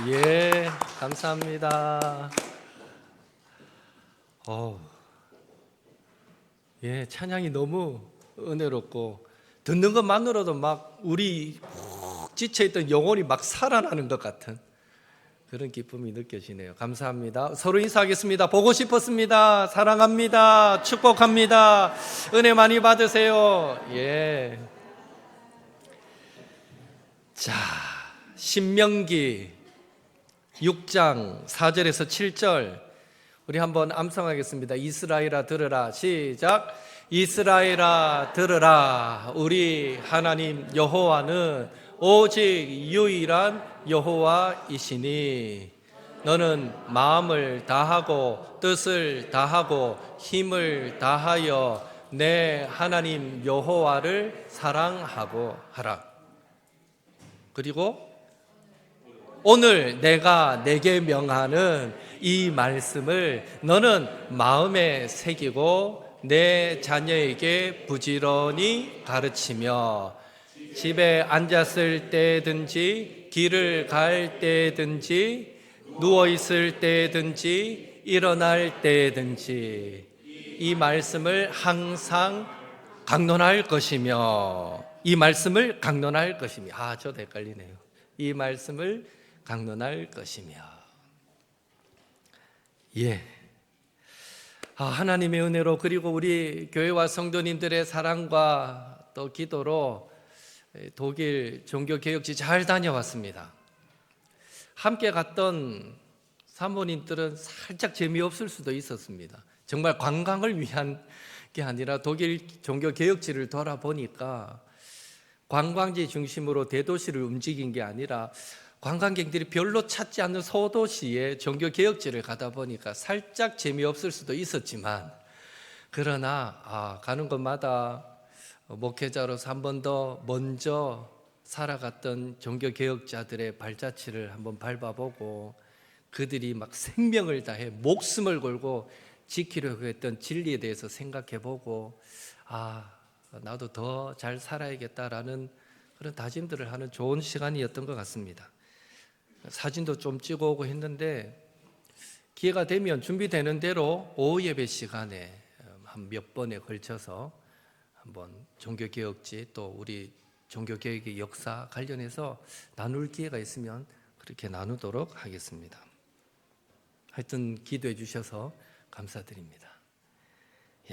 예, 감사합니다. 예, 찬양이 너무 은혜롭고 듣는 것만으로도 막 우리 푹 지쳐있던 영혼이 막 살아나는 것 같은 그런 기쁨이 느껴지네요. 감사합니다. 서로 인사하겠습니다. 보고 싶었습니다. 사랑합니다. 축복합니다. 은혜 많이 받으세요. 예. 자, 신명기 6장 4절에서 7절 우리 한번 암송하겠습니다. 이스라엘아 들으라. 시작. 이스라엘아 들으라. 우리 하나님 여호와는 오직 유일한 여호와이시니 너는 마음을 다하고 뜻을 다하고 힘을 다하여 내 하나님 여호와를 사랑하고 하라. 그리고 오늘 내가 내게 명하는 이 말씀을 너는 마음에 새기고 내 자녀에게 부지런히 가르치며 집에 앉았을 때든지 길을 갈 때든지 누워있을 때든지 일어날 때든지 이 말씀을 항상 강론할 것이며 이 말씀을 강론할 것이며 저도 헷갈리네요. 이 말씀을 강론할 것이며 예. 하나님의 은혜로 그리고 우리 교회와 성도님들의 사랑과 또 기도로 독일 종교개혁지 잘 다녀왔습니다. 함께 갔던 사모님들은 살짝 재미없을 수도 있었습니다. 정말 관광을 위한 게 아니라 독일 종교개혁지를 돌아보니까 관광지 중심으로 대도시를 움직인 게 아니라 관광객들이 별로 찾지 않는 소도시에 종교개혁지를 가다 보니까 살짝 재미없을 수도 있었지만 그러나 가는 곳마다 목회자로서 한 번 더 먼저 살아갔던 종교개혁자들의 발자취를 한번 밟아보고 그들이 막 생명을 다해 목숨을 걸고 지키려고 했던 진리에 대해서 생각해보고 나도 더 잘 살아야겠다라는 그런 다짐들을 하는 좋은 시간이었던 것 같습니다. 사진도 좀 찍어오고 했는데 기회가 되면 준비되는 대로 오후 예배 시간에 한 몇 번에 걸쳐서 한번 종교개혁지 또 우리 종교개혁의 역사 관련해서 나눌 기회가 있으면 그렇게 나누도록 하겠습니다. 하여튼 기도해 주셔서 감사드립니다.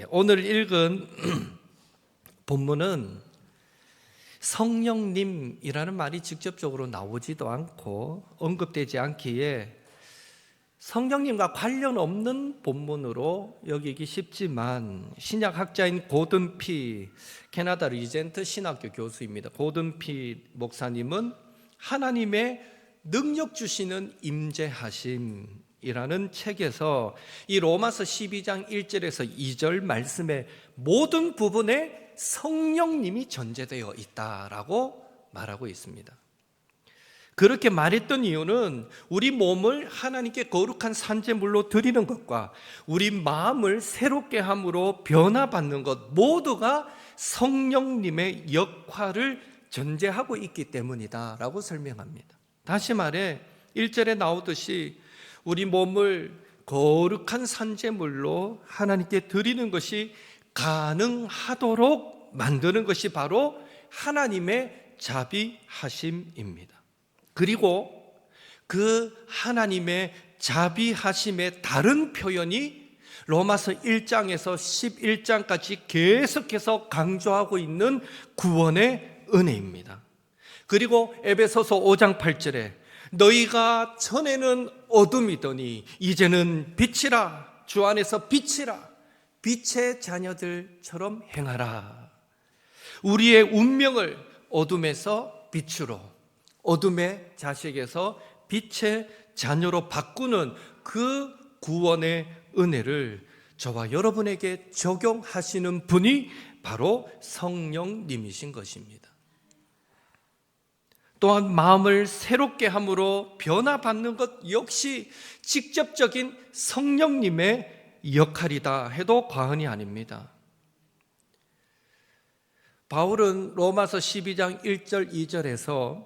오늘 읽은 본문은 성령님이라는 말이 직접적으로 나오지도 않고 언급되지 않기에 성령님과 관련 없는 본문으로 여기기 쉽지만 신약학자인 고든피 캐나다 리젠트 신학교 교수입니다. 고든피 목사님은 하나님의 능력 주시는 임재하심이라는 책에서 이 로마서 12장 1절에서 2절 말씀의 모든 부분에 성령님이 전제되어 있다라고 말하고 있습니다. 그렇게 말했던 이유는 우리 몸을 하나님께 거룩한 산제물로 드리는 것과 우리 마음을 새롭게 함으로 변화받는 것 모두가 성령님의 역할을 전제하고 있기 때문이다라고 설명합니다. 다시 말해 1절에 나오듯이 우리 몸을 거룩한 산제물로 하나님께 드리는 것이 가능하도록 만드는 것이 바로 하나님의 자비하심입니다. 그리고 그 하나님의 자비하심의 다른 표현이 로마서 1장에서 11장까지 계속해서 강조하고 있는 구원의 은혜입니다. 그리고 에베소서 5장 8절에 너희가 전에는 어둠이더니 이제는 빛이라 주 안에서 빛이라 빛의 자녀들처럼 행하라. 우리의 운명을 어둠에서 빛으로 어둠의 자식에서 빛의 자녀로 바꾸는 그 구원의 은혜를 저와 여러분에게 적용하시는 분이 바로 성령님이신 것입니다. 또한 마음을 새롭게 함으로 변화받는 것 역시 직접적인 성령님의 역할이다 해도 과언이 아닙니다. 바울은 로마서 12장 1절 2절에서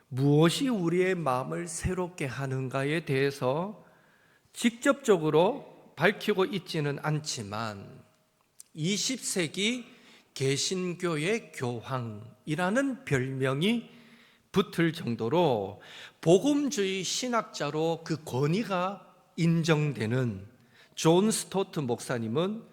무엇이 우리의 마음을 새롭게 하는가에 대해서 직접적으로 밝히고 있지는 않지만 20세기 개신교의 교황이라는 별명이 붙을 정도로 복음주의 신학자로 그 권위가 인정되는 존 스토트 목사님은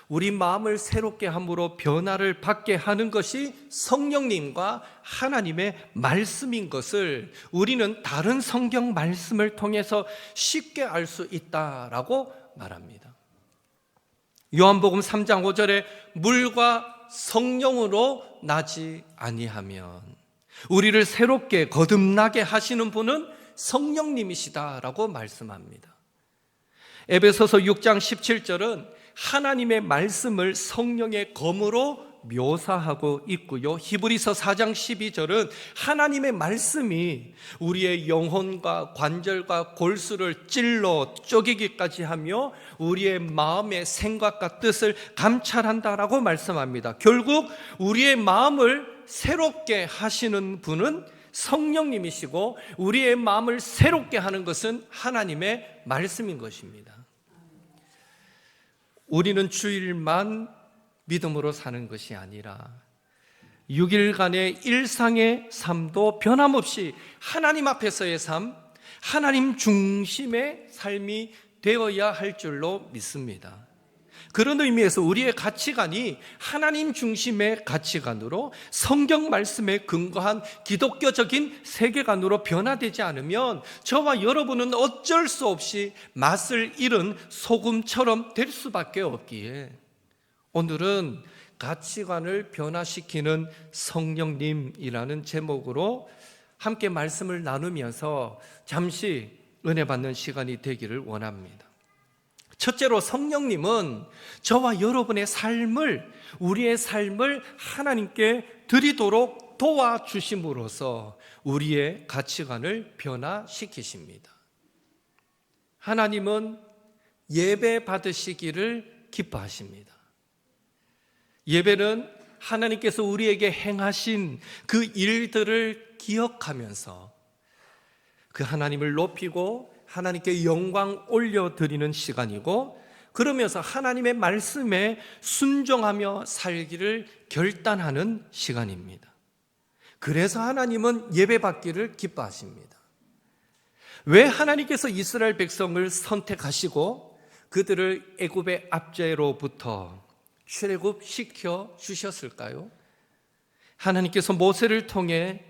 우리 마음을 새롭게 함으로 변화를 받게 하는 것이 성령님과 하나님의 말씀인 것을 우리는 다른 성경 말씀을 통해서 쉽게 알 수 있다라고 말합니다. 요한복음 3장 5절에 물과 성령으로 나지 아니하면, 우리를 새롭게 거듭나게 하시는 분은 성령님이시다라고 말씀합니다. 에베소서 6장 17절은 하나님의 말씀을 성령의 검으로 묘사하고 있고요. 히브리서 4장 12절은 하나님의 말씀이 우리의 영혼과 관절과 골수를 찔러 쪼개기까지 하며 우리의 마음의 생각과 뜻을 감찰한다라고 말씀합니다. 결국 우리의 마음을 새롭게 하시는 분은 성령님이시고 우리의 마음을 새롭게 하는 것은 하나님의 말씀인 것입니다. 우리는 주일만 믿음으로 사는 것이 아니라 6일간의 일상의 삶도 변함없이 하나님 앞에서의 삶, 하나님 중심의 삶이 되어야 할 줄로 믿습니다. 그런 의미에서 우리의 가치관이 하나님 중심의 가치관으로 성경 말씀에 근거한 기독교적인 세계관으로 변화되지 않으면 저와 여러분은 어쩔 수 없이 맛을 잃은 소금처럼 될 수밖에 없기에 오늘은 가치관을 변화시키는 성령님이라는 제목으로 함께 말씀을 나누면서 잠시 은혜 받는 시간이 되기를 원합니다. 첫째로 성령님은 저와 여러분의 삶을, 우리의 삶을 하나님께 드리도록 도와주심으로써 우리의 가치관을 변화시키십니다. 하나님은 예배 받으시기를 기뻐하십니다. 예배는 하나님께서 우리에게 행하신 그 일들을 기억하면서 그 하나님을 높이고 하나님께 영광 올려드리는 시간이고, 그러면서 하나님의 말씀에 순종하며 살기를 결단하는 시간입니다. 그래서 하나님은 예배받기를 기뻐하십니다. 왜 하나님께서 이스라엘 백성을 선택하시고 그들을 애굽의 압제로부터 출애굽시켜 주셨을까요? 하나님께서 모세를 통해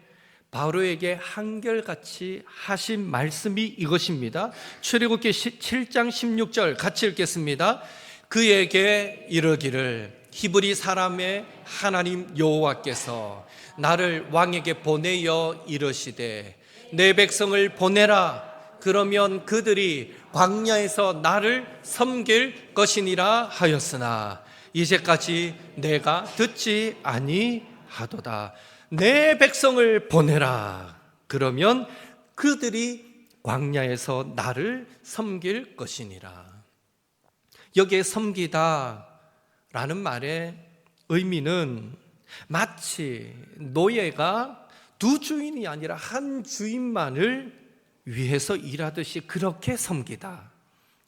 바로에게 한결같이 하신 말씀이 이것입니다. 출애굽기 7장 16절 같이 읽겠습니다. 그에게 이르기를 히브리 사람의 하나님 여호와께서 나를 왕에게 보내어 이르시되 내 백성을 보내라. 그러면 그들이 광야에서 나를 섬길 것이니라 하였으나 이제까지 내가 듣지 아니하도다. 내 백성을 보내라. 그러면 그들이 광야에서 나를 섬길 것이니라. 여기에 섬기다 라는 말의 의미는 마치 노예가 두 주인이 아니라 한 주인만을 위해서 일하듯이 그렇게 섬기다,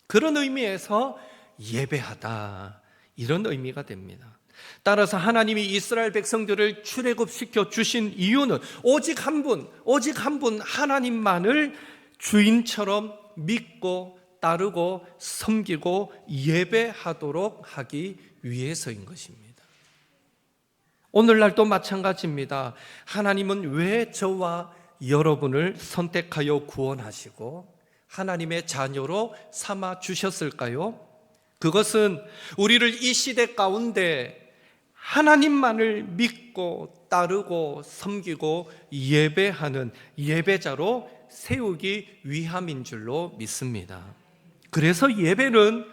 그런 의미에서 예배하다, 이런 의미가 됩니다. 따라서 하나님이 이스라엘 백성들을 출애굽시켜 주신 이유는 오직 한 분 하나님만을 주인처럼 믿고 따르고 섬기고 예배하도록 하기 위해서인 것입니다. 오늘날도 마찬가지입니다. 하나님은 왜 저와 여러분을 선택하여 구원하시고 하나님의 자녀로 삼아 주셨을까요? 그것은 우리를 이 시대 가운데 하나님만을 믿고 따르고 섬기고 예배하는 예배자로 세우기 위함인 줄로 믿습니다. 그래서 예배는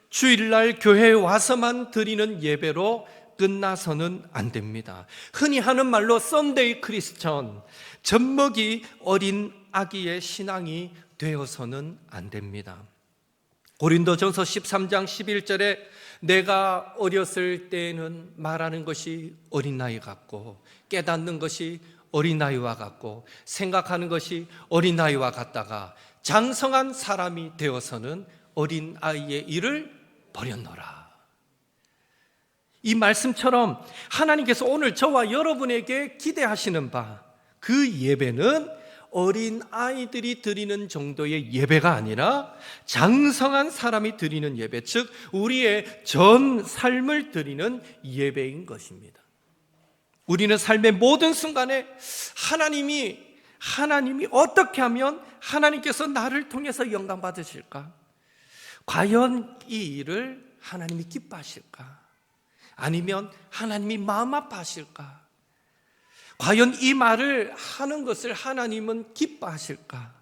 주일날 교회에 와서만 드리는 예배로 끝나서는 안 됩니다. 흔히 하는 말로 썬데이 크리스천, 젖먹이 어린 아기의 신앙이 되어서는 안 됩니다. 고린도전서 13장 11절에 내가 어렸을 때에는 말하는 것이 어린아이 같고 깨닫는 것이 어린아이와 같고 생각하는 것이 어린아이와 같다가 장성한 사람이 되어서는 어린아이의 일을 버렸노라. 이 말씀처럼 하나님께서 오늘 저와 여러분에게 기대하시는 바, 그 예배는 어린아이들이 드리는 정도의 예배가 아니라 장성한 사람이 드리는 예배, 즉 우리의 전 삶을 드리는 예배인 것입니다. 우리는 삶의 모든 순간에 하나님이 어떻게 하면 하나님께서 나를 통해서 영광 받으실까? 과연 이 일을 하나님이 기뻐하실까? 아니면 하나님이 마음 아파하실까? 과연 이 말을 하는 것을 하나님은 기뻐하실까?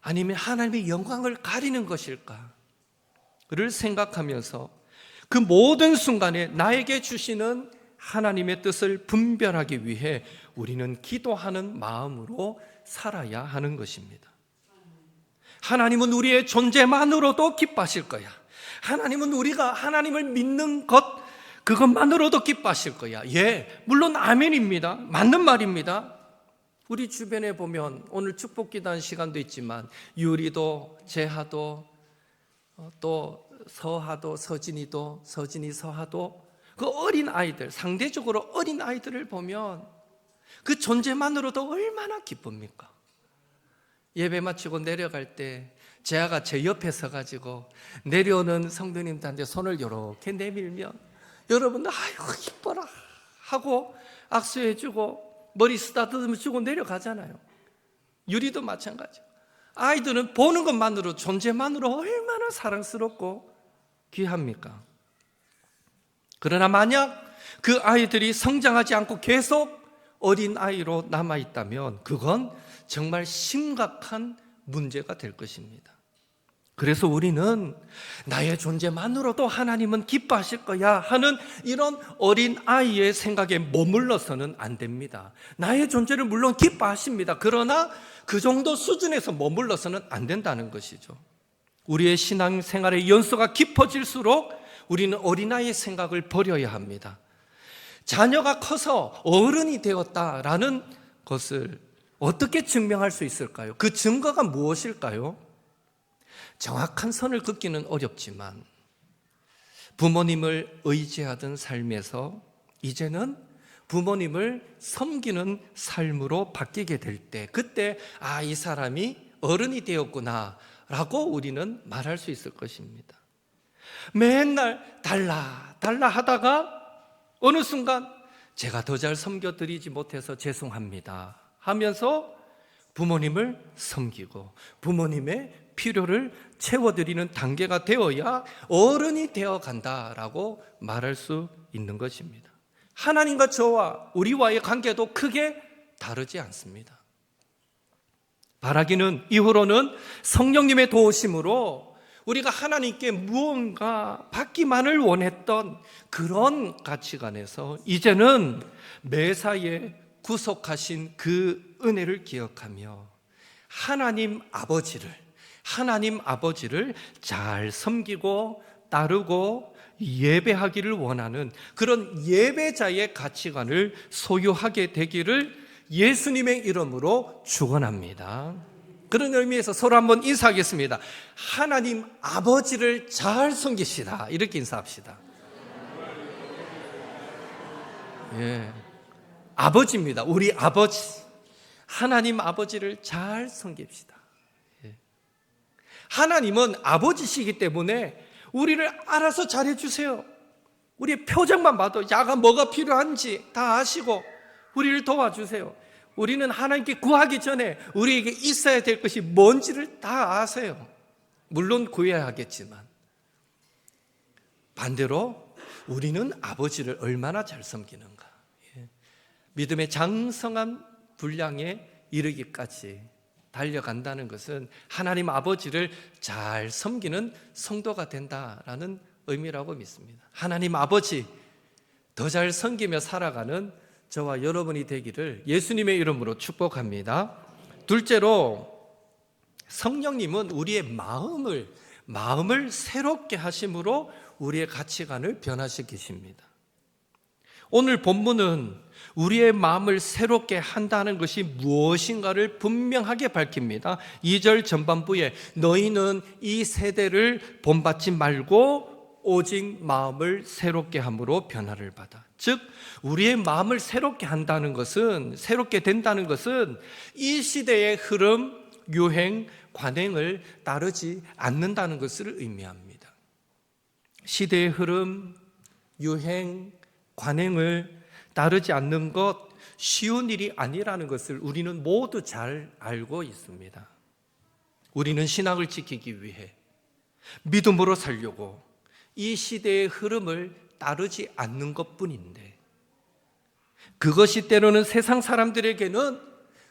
아니면 하나님의 영광을 가리는 것일까? 를 생각하면서 그 모든 순간에 나에게 주시는 하나님의 뜻을 분별하기 위해 우리는 기도하는 마음으로 살아야 하는 것입니다. 하나님은 우리의 존재만으로도 기뻐하실 거야. 하나님은 우리가 하나님을 믿는 것, 그것만으로도 기뻐하실 거야. 예, 물론 아멘입니다. 맞는 말입니다. 우리 주변에 보면 오늘 축복기도하는 시간도 있지만 유리도, 재하도, 또 서하도, 서진이도, 서진이, 서하도, 그 어린 아이들, 상대적으로 어린 아이들을 보면 그 존재만으로도 얼마나 기쁩니까? 예배 마치고 내려갈 때 재하가 제 옆에 서가지고 내려오는 성도님들한테 손을 이렇게 내밀면 여러분들 아이고 기뻐라 하고 악수해주고 머리 쓰다듬어 주고 내려가잖아요. 유리도 마찬가지고 아이들은 보는 것만으로, 존재만으로 얼마나 사랑스럽고 귀합니까? 그러나 만약 그 아이들이 성장하지 않고 계속 어린아이로 남아있다면 그건 정말 심각한 문제가 될 것입니다. 그래서 우리는 나의 존재만으로도 하나님은 기뻐하실 거야 하는 이런 어린아이의 생각에 머물러서는 안 됩니다. 나의 존재를 물론 기뻐하십니다. 그러나 그 정도 수준에서 머물러서는 안 된다는 것이죠. 우리의 신앙생활의 연수가 깊어질수록 우리는 어린아이의 생각을 버려야 합니다. 자녀가 커서 어른이 되었다라는 것을 어떻게 증명할 수 있을까요? 그 증거가 무엇일까요? 정확한 선을 긋기는 어렵지만 부모님을 의지하던 삶에서 이제는 부모님을 섬기는 삶으로 바뀌게 될 때, 그때 이 사람이 어른이 되었구나 라고 우리는 말할 수 있을 것입니다. 맨날 달라 하다가 어느 순간 제가 더 잘 섬겨드리지 못해서 죄송합니다 하면서 부모님을 섬기고 부모님의 필요를 채워드리는 단계가 되어야 어른이 되어간다라고 말할 수 있는 것입니다. 하나님과 저와 우리와의 관계도 크게 다르지 않습니다. 바라기는 이후로는 성령님의 도우심으로 우리가 하나님께 무언가 받기만을 원했던 그런 가치관에서 이제는 매사에 구속하신 그 은혜를 기억하며 하나님 아버지를 잘 섬기고 따르고 예배하기를 원하는 그런 예배자의 가치관을 소유하게 되기를 예수님의 이름으로 축원합니다. 그런 의미에서 서로 한번 인사하겠습니다. 하나님 아버지를 잘 섬기시다. 이렇게 인사합시다. 예, 아버지입니다. 우리 아버지. 하나님 아버지를 잘 섬깁시다. 예. 하나님은 아버지시기 때문에 우리를 알아서 잘해주세요. 우리의 표정만 봐도 야가 뭐가 필요한지 다 아시고 우리를 도와주세요. 우리는 하나님께 구하기 전에 우리에게 있어야 될 것이 뭔지를 다 아세요. 물론 구해야 하겠지만 반대로 우리는 아버지를 얼마나 잘 섬기는가. 믿음의 장성한 분량에 이르기까지 달려간다는 것은 하나님 아버지를 잘 섬기는 성도가 된다라는 의미라고 믿습니다. 하나님 아버지 더 잘 섬기며 살아가는 저와 여러분이 되기를 예수님의 이름으로 축복합니다. 둘째로 성령님은 우리의 마음을 새롭게 하심으로 우리의 가치관을 변화시키십니다. 오늘 본문은 우리의 마음을 새롭게 한다는 것이 무엇인가를 분명하게 밝힙니다. 2절 전반부에 너희는 이 세대를 본받지 말고 오직 마음을 새롭게 함으로 변화를 받아. 즉 우리의 마음을 새롭게 한다는 것은, 새롭게 된다는 것은 이 시대의 흐름, 유행, 관행을 따르지 않는다는 것을 의미합니다. 시대의 흐름, 유행, 관행을 따르지 않는 것 쉬운 일이 아니라는 것을 우리는 모두 잘 알고 있습니다. 우리는 신앙을 지키기 위해 믿음으로 살려고 이 시대의 흐름을 따르지 않는 것뿐인데, 그것이 때로는 세상 사람들에게는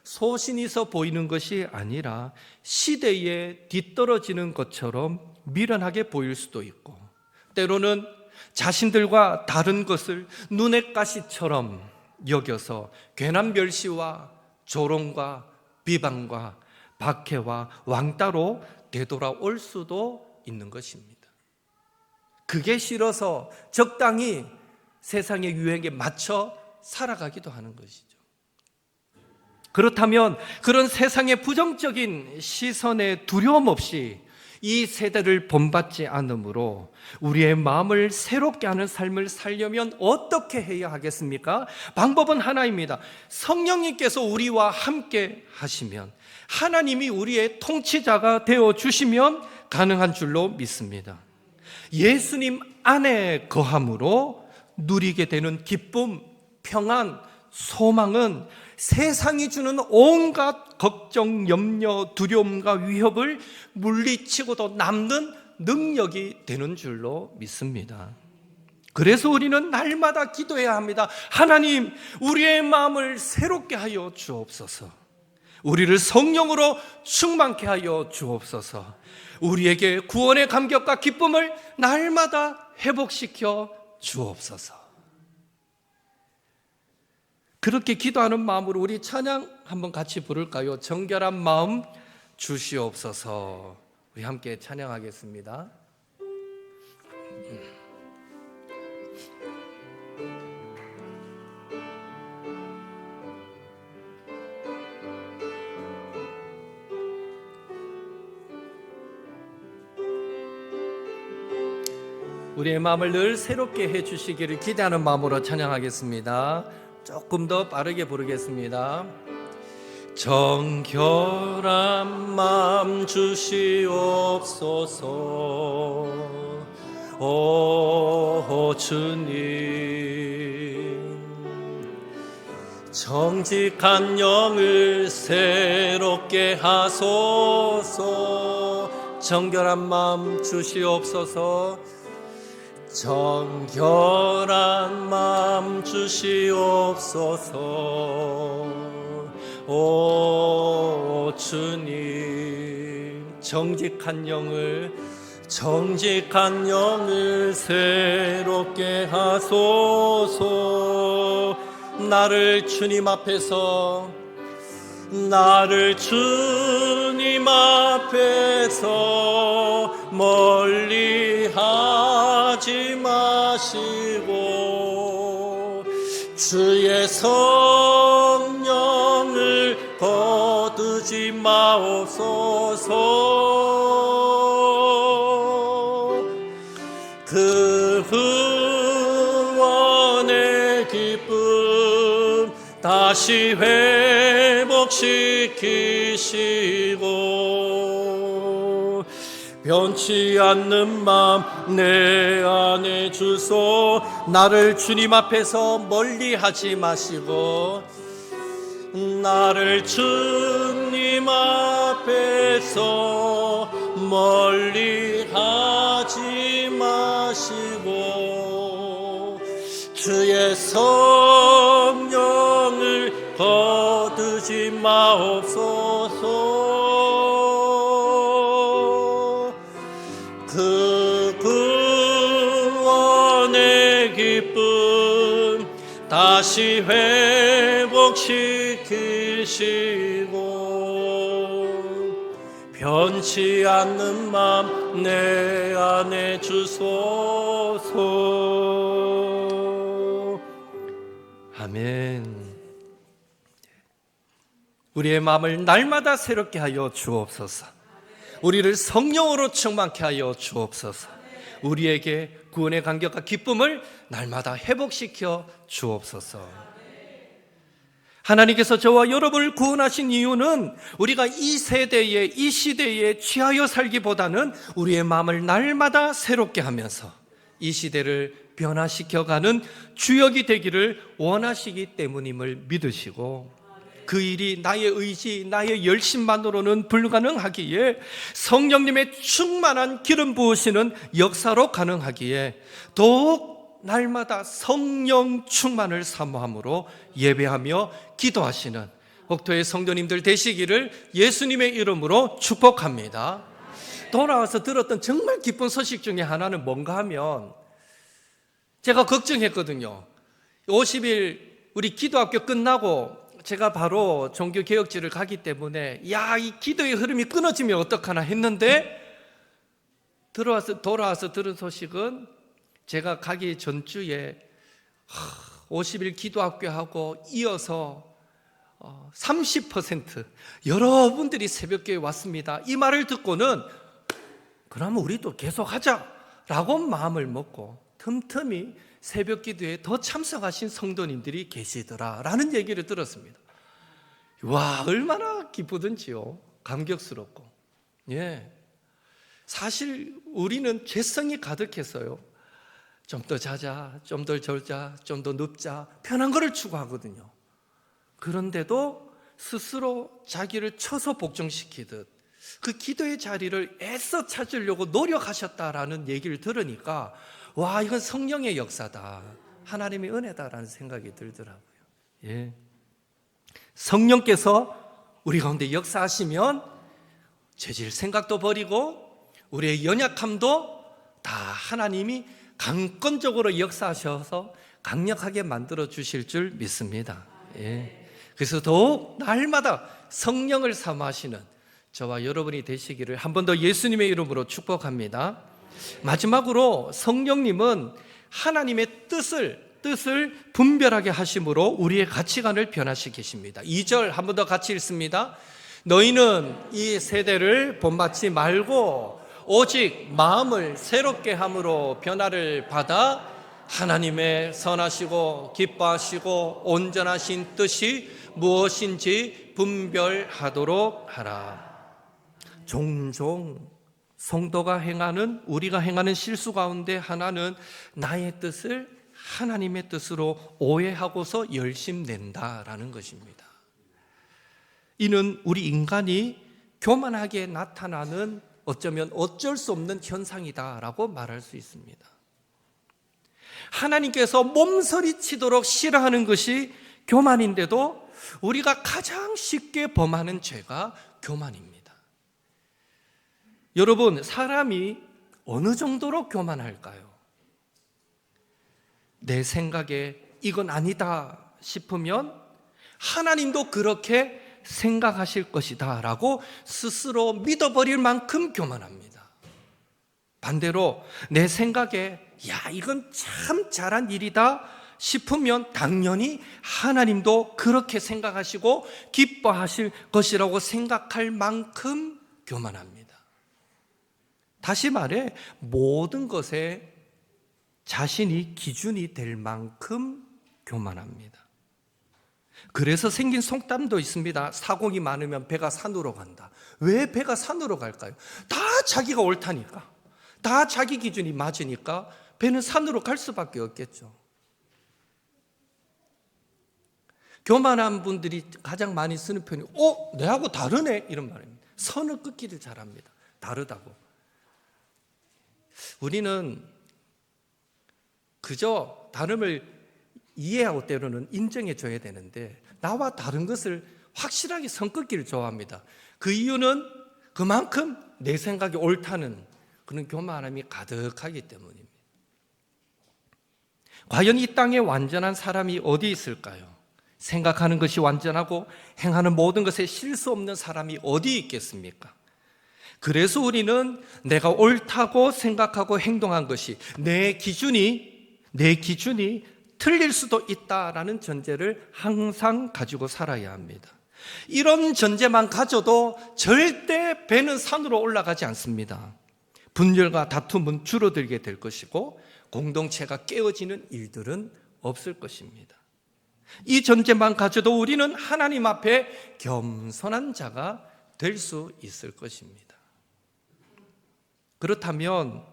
소신이 있어 보이는 것이 아니라 시대에 뒤떨어지는 것처럼 미련하게 보일 수도 있고, 때로는 자신들과 다른 것을 눈의 가시처럼 여겨서 괜한 멸시와 조롱과 비방과 박해와 왕따로 되돌아올 수도 있는 것입니다. 그게 싫어서 적당히 세상의 유행에 맞춰 살아가기도 하는 것이죠. 그렇다면 그런 세상의 부정적인 시선에 두려움 없이 이 세대를 본받지 않으므로 우리의 마음을 새롭게 하는 삶을 살려면 어떻게 해야 하겠습니까? 방법은 하나입니다. 성령님께서 우리와 함께 하시면, 하나님이 우리의 통치자가 되어 주시면 가능한 줄로 믿습니다. 예수님 안에 거함으로 누리게 되는 기쁨, 평안, 소망은 세상이 주는 온갖 걱정, 염려, 두려움과 위협을 물리치고도 남는 능력이 되는 줄로 믿습니다. 그래서 우리는 날마다 기도해야 합니다. 하나님, 우리의 마음을 새롭게 하여 주옵소서. 우리를 성령으로 충만케 하여 주옵소서. 우리에게 구원의 감격과 기쁨을 날마다 회복시켜 주옵소서. 그렇게 기도하는 마음으로 우리 찬양 한번 같이 부를까요? 정결한 마음 주시옵소서. 우리 함께 찬양하겠습니다. 우리의 마음을 늘 새롭게 해주시기를 기대하는 마음으로 찬양하겠습니다. 조금 더 빠르게 부르겠습니다. 정결한 마음 주시옵소서. 오 주님, 정직한 영을 새롭게 하소서. 정결한 마음 주시옵소서. 정결한 마음 주시옵소서. 오 주님, 정직한 영을 새롭게 하소서. 나를 주님 앞에서 멀리 하지 마시고 주의 성령을 거두지 마옵소서. 그 후원의 기쁨 다시 회복시키시고 변치 않는 마음 내 안에 주소. 나를 주님 앞에서 멀리 하지 마시고 나를 주님 앞에서 멀리 하지 마시고 주의 성령을 거두지 마옵소서. 그 구원의 기쁨 다시 회복시키시고 변치 않는 마음 내 안에 주소서. 아멘. 우리의 마음을 날마다 새롭게 하여 주옵소서. 우리를 성령으로 충만케 하여 주옵소서. 우리에게 구원의 감격과 기쁨을 날마다 회복시켜 주옵소서. 하나님께서 저와 여러분을 구원하신 이유는 우리가 이 세대에, 이 시대에 취하여 살기보다는 우리의 마음을 날마다 새롭게 하면서 이 시대를 변화시켜가는 주역이 되기를 원하시기 때문임을 믿으시고, 그 일이 나의 의지, 나의 열심만으로는 불가능하기에 성령님의 충만한 기름 부으시는 역사로 가능하기에 더욱 날마다 성령 충만을 사모함으로 예배하며 기도하시는 옥토의 성도님들 되시기를 예수님의 이름으로 축복합니다. 돌아와서 들었던 정말 기쁜 소식 중에 하나는 뭔가 하면, 제가 걱정했거든요. 50일 우리 기도학교 끝나고 제가 바로 종교개혁지를 가기 때문에 이 기도의 흐름이 끊어지면 어떡하나 했는데, 돌아와서 들은 소식은 제가 가기 전주에 50일 기도학교하고 이어서 30% 여러분들이 새벽교회 왔습니다. 이 말을 듣고는 그러면 우리도 계속하자라고 마음을 먹고 틈틈이 새벽 기도에 더 참석하신 성도님들이 계시더라라는 얘기를 들었습니다. 와, 얼마나 기쁘든지요. 감격스럽고. 예. 사실 우리는 죄성이 가득해서요, 좀 더 자자, 좀 더 졸자, 좀 더 눕자, 편한 거를 추구하거든요. 그런데도 스스로 자기를 쳐서 복종시키듯 그 기도의 자리를 애써 찾으려고 노력하셨다라는 얘기를 들으니까, 와, 이건 성령의 역사다, 하나님의 은혜다라는 생각이 들더라고요. 예. 성령께서 우리 가운데 역사하시면 죄질 생각도 버리고 우리의 연약함도 다 하나님이 강권적으로 역사하셔서 강력하게 만들어 주실 줄 믿습니다. 예. 그래서 더욱 날마다 성령을 사모하시는 저와 여러분이 되시기를 한 번 더 예수님의 이름으로 축복합니다. 마지막으로 성령님은 하나님의 뜻을 분별하게 하심으로 우리의 가치관을 변화시키십니다. 2절 한 번 더 같이 읽습니다. 너희는 이 세대를 본받지 말고 오직 마음을 새롭게 함으로 변화를 받아 하나님의 선하시고 기뻐하시고 온전하신 뜻이 무엇인지 분별하도록 하라. 종종 성도가 행하는, 우리가 행하는 실수 가운데 하나는 나의 뜻을 하나님의 뜻으로 오해하고서 열심낸다라는 것입니다. 이는 우리 인간이 교만하게 나타나는 어쩌면 어쩔 수 없는 현상이다라고 말할 수 있습니다. 하나님께서 몸서리치도록 싫어하는 것이 교만인데도 우리가 가장 쉽게 범하는 죄가 교만입니다. 여러분, 사람이 어느 정도로 교만할까요? 내 생각에 이건 아니다 싶으면 하나님도 그렇게 생각하실 것이다 라고 스스로 믿어버릴 만큼 교만합니다. 반대로 내 생각에 이건 참 잘한 일이다 싶으면 당연히 하나님도 그렇게 생각하시고 기뻐하실 것이라고 생각할 만큼 교만합니다. 다시 말해, 모든 것에 자신이 기준이 될 만큼 교만합니다. 그래서 생긴 속담도 있습니다. 사공이 많으면 배가 산으로 간다. 왜 배가 산으로 갈까요? 다 자기가 옳다니까, 다 자기 기준이 맞으니까 배는 산으로 갈 수밖에 없겠죠. 교만한 분들이 가장 많이 쓰는 표현이 내하고 다르네, 이런 말입니다. 선을 긋기를 잘합니다. 다르다고. 우리는 그저 다름을 이해하고 때로는 인정해 줘야 되는데, 나와 다른 것을 확실하게 선긋기를 좋아합니다. 그 이유는 그만큼 내 생각이 옳다는 그런 교만함이 가득하기 때문입니다. 과연 이 땅에 완전한 사람이 어디 있을까요? 생각하는 것이 완전하고 행하는 모든 것에 실수 없는 사람이 어디 있겠습니까? 그래서 우리는 내가 옳다고 생각하고 행동한 것이 내 기준이 틀릴 수도 있다라는 전제를 항상 가지고 살아야 합니다. 이런 전제만 가져도 절대 배는 산으로 올라가지 않습니다. 분열과 다툼은 줄어들게 될 것이고 공동체가 깨어지는 일들은 없을 것입니다. 이 전제만 가져도 우리는 하나님 앞에 겸손한 자가 될 수 있을 것입니다. 그렇다면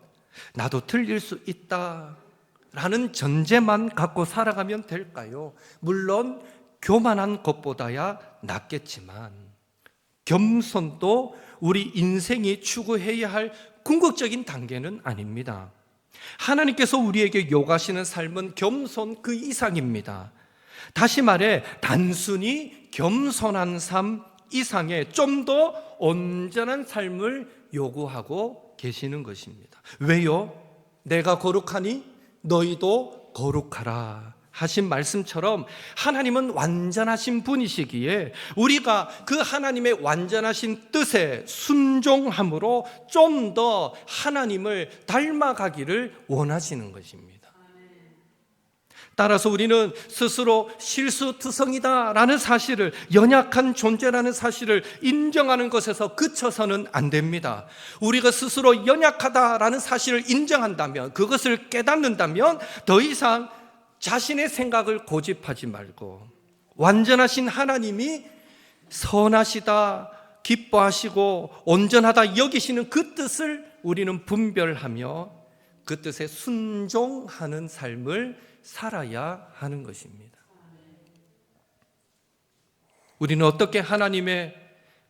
나도 틀릴 수 있다라는 전제만 갖고 살아가면 될까요? 물론 교만한 것보다야 낫겠지만 겸손도 우리 인생이 추구해야 할 궁극적인 단계는 아닙니다. 하나님께서 우리에게 요구하시는 삶은 겸손 그 이상입니다. 다시 말해 단순히 겸손한 삶 이상의 좀 더 온전한 삶을 요구하고 계시는 것입니다. 왜요? 내가 거룩하니 너희도 거룩하라 하신 말씀처럼 하나님은 완전하신 분이시기에 우리가 그 하나님의 완전하신 뜻에 순종함으로 좀 더 하나님을 닮아가기를 원하시는 것입니다. 따라서 우리는 스스로 실수투성이다라는 사실을, 연약한 존재라는 사실을 인정하는 것에서 그쳐서는 안 됩니다. 우리가 스스로 연약하다라는 사실을 인정한다면, 그것을 깨닫는다면 더 이상 자신의 생각을 고집하지 말고 완전하신 하나님이 선하시다, 기뻐하시고 온전하다 여기시는 그 뜻을 우리는 분별하며 그 뜻에 순종하는 삶을 살아야 하는 것입니다. 우리는 어떻게 하나님의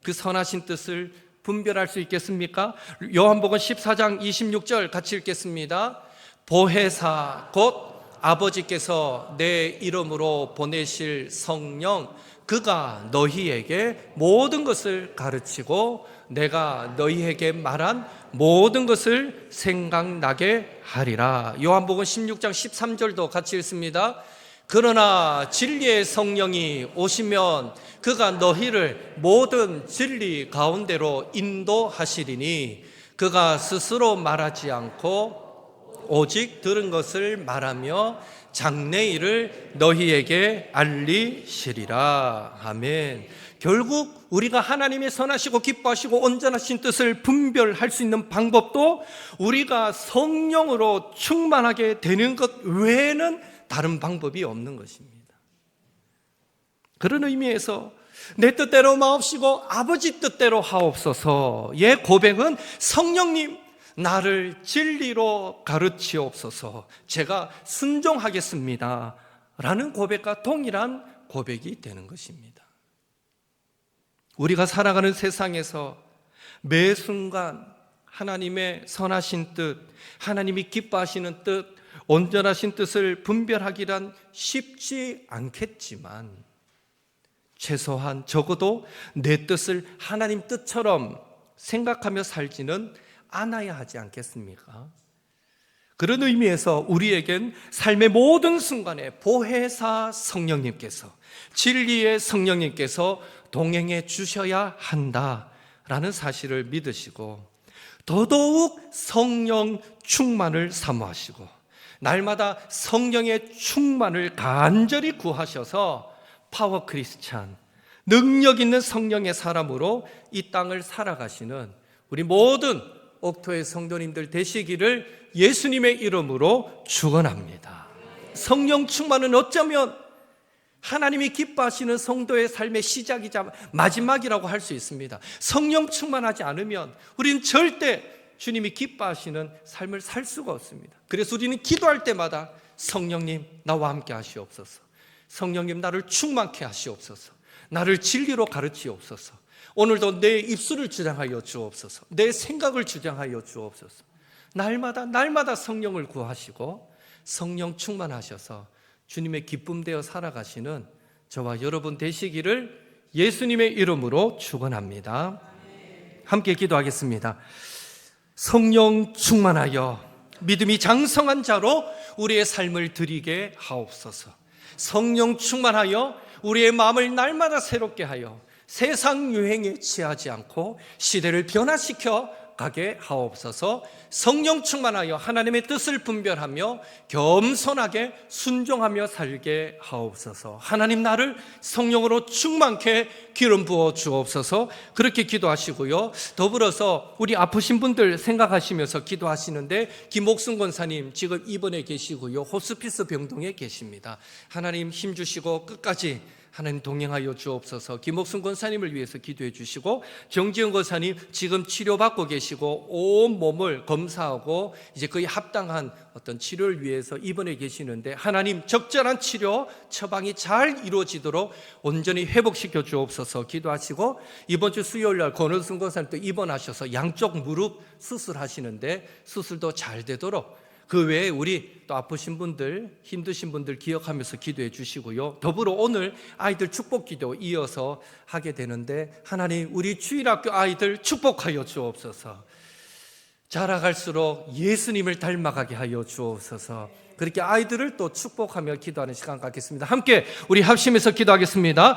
그 선하신 뜻을 분별할 수 있겠습니까? 요한복음 14장 26절 같이 읽겠습니다. 보혜사 곧 아버지께서 내 이름으로 보내실 성령 그가 너희에게 모든 것을 가르치고 내가 너희에게 말한 모든 것을 생각나게 하리라. 요한복음 16장 13절도 같이 읽습니다. 그러나 진리의 성령이 오시면 그가 너희를 모든 진리 가운데로 인도하시리니 그가 스스로 말하지 않고 오직 들은 것을 말하며 장래일을 너희에게 알리시리라. 아멘. 결국 우리가 하나님의 선하시고 기뻐하시고 온전하신 뜻을 분별할 수 있는 방법도 우리가 성령으로 충만하게 되는 것 외에는 다른 방법이 없는 것입니다. 그런 의미에서 내 뜻대로 마옵시고 아버지 뜻대로 하옵소서의 고백은 성령님 나를 진리로 가르치옵소서 제가 순종하겠습니다 라는 고백과 동일한 고백이 되는 것입니다. 우리가 살아가는 세상에서 매 순간 하나님의 선하신 뜻, 하나님이 기뻐하시는 뜻, 온전하신 뜻을 분별하기란 쉽지 않겠지만 최소한 적어도 내 뜻을 하나님 뜻처럼 생각하며 살지는 않아야 하지 않겠습니까? 그런 의미에서 우리에겐 삶의 모든 순간에 보혜사 성령님께서, 진리의 성령님께서 동행해 주셔야 한다라는 사실을 믿으시고 더더욱 성령 충만을 사모하시고 날마다 성령의 충만을 간절히 구하셔서 파워 크리스찬, 능력 있는 성령의 사람으로 이 땅을 살아가시는 우리 모든 옥토의 성도님들 되시기를 예수님의 이름으로 축원합니다. 성령 충만은 어쩌면 하나님이 기뻐하시는 성도의 삶의 시작이자 마지막이라고 할 수 있습니다. 성령 충만하지 않으면 우리는 절대 주님이 기뻐하시는 삶을 살 수가 없습니다. 그래서 우리는 기도할 때마다 성령님 나와 함께 하시옵소서, 성령님 나를 충만케 하시옵소서, 나를 진리로 가르치옵소서, 오늘도 내 입술을 주장하여 주옵소서, 내 생각을 주장하여 주옵소서. 날마다 성령을 구하시고 성령 충만하셔서 주님의 기쁨되어 살아가시는 저와 여러분 되시기를 예수님의 이름으로 축원합니다. 함께 기도하겠습니다. 성령 충만하여 믿음이 장성한 자로 우리의 삶을 드리게 하옵소서. 성령 충만하여 우리의 마음을 날마다 새롭게 하여 세상 유행에 취하지 않고 시대를 변화시켜 가게 하옵소서. 성령 충만하여 하나님의 뜻을 분별하며 겸손하게 순종하며 살게 하옵소서. 하나님 나를 성령으로 충만케 기름 부어 주옵소서. 그렇게 기도하시고요. 더불어서 우리 아프신 분들 생각하시면서 기도하시는데 김옥순 권사님 지금 입원해 계시고요. 호스피스 병동에 계십니다. 하나님 힘 주시고 끝까지 하나님 동행하여 주옵소서. 김옥순 권사님을 위해서 기도해 주시고, 정지영 권사님 지금 치료받고 계시고 온 몸을 검사하고 이제 거의 합당한 어떤 치료를 위해서 입원해 계시는데 하나님 적절한 치료 처방이 잘 이루어지도록 온전히 회복시켜 주옵소서 기도하시고, 이번 주 수요일 날 권은순 권사님 또 입원하셔서 양쪽 무릎 수술하시는데 수술도 잘 되도록, 그 외에 우리 또 아프신 분들, 힘드신 분들 기억하면서 기도해 주시고요. 더불어 오늘 아이들 축복 기도 이어서 하게 되는데, 하나님 우리 주일학교 아이들 축복하여 주옵소서. 자라갈수록 예수님을 닮아가게 하여 주옵소서. 그렇게 아이들을 또 축복하며 기도하는 시간 갖겠습니다. 함께 우리 합심해서 기도하겠습니다.